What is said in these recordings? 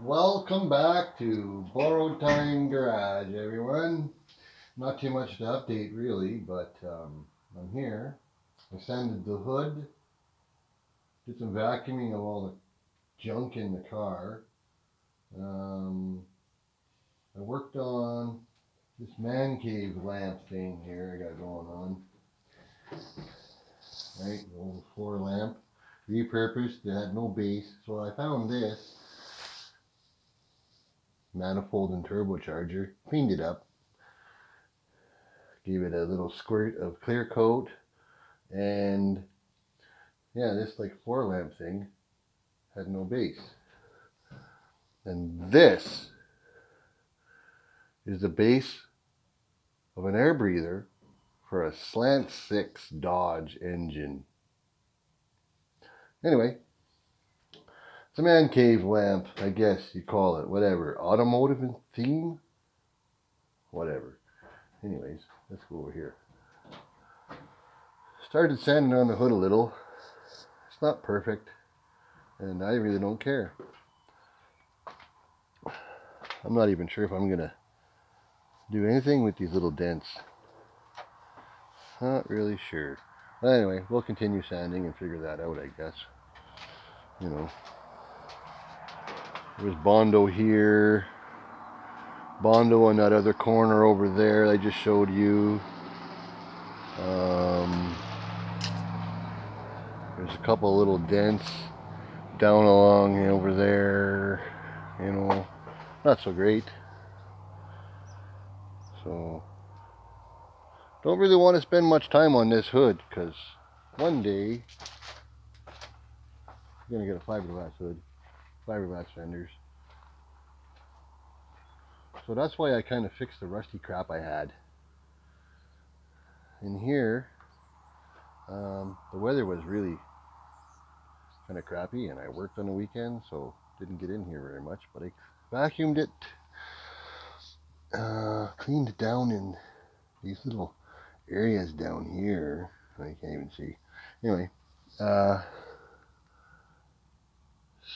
Welcome back to Borrowed Time Garage, everyone. Not too much to update, really, but I'm here. I sanded the hood, did some vacuuming of all the junk in the car. Um, I worked on this man cave lamp thing here I got going on. Right, the old floor lamp, repurposed. It had no base, so I found this manifold and turbocharger, cleaned it up, gave it a little squirt of clear coat, and yeah, this like floor lamp thing had no base. And this is the base of an air breather for a slant 6 Dodge engine. Anyway, it's a man cave lamp, I guess you call it, whatever. Automotive theme? Whatever. Anyways, let's go over here. Started sanding on the hood a little. It's not perfect, and I really don't care. I'm not even sure if I'm gonna do anything with these little dents. Not really sure. But anyway, we'll continue sanding and figure that out, I guess. You know, there's Bondo here, Bondo on that other corner over there I just showed you. There's a couple little dents down along over there, you know, not so great. So, don't really want to spend much time on this hood, because one day you're going to get a fiberglass hood, fiberglass fenders. So that's why I kind of fixed the rusty crap I had. In here, the weather was really kind of crappy, and I worked on the weekend, so didn't get in here very much, but I vacuumed it, cleaned it down in these little areas down here. I can't even see. Anyway,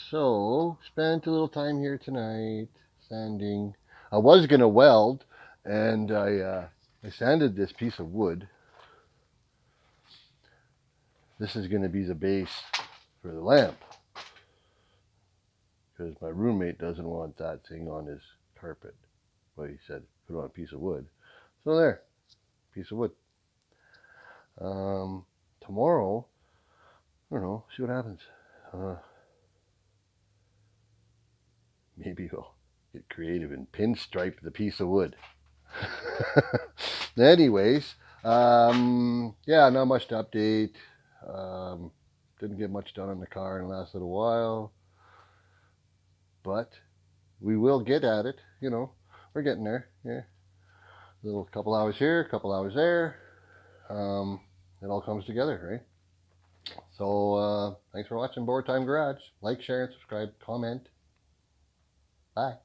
so spent a little time here tonight sanding. I was gonna weld, and I sanded this piece of wood. This is gonna be the base for the lamp, because my roommate doesn't want that thing on his carpet. But he said put on a piece of wood. So there, piece of wood. Tomorrow, I don't know, see what happens. Maybe we'll get creative and pinstripe the piece of wood. Anyways, yeah, not much to update. Didn't get much done on the car in the last little while, but we will get at it. You know, we're getting there. Yeah, a little couple hours here, a couple hours there. It all comes together, right? So thanks for watching Board Time Garage. Like, share, and subscribe. Comment. Bye.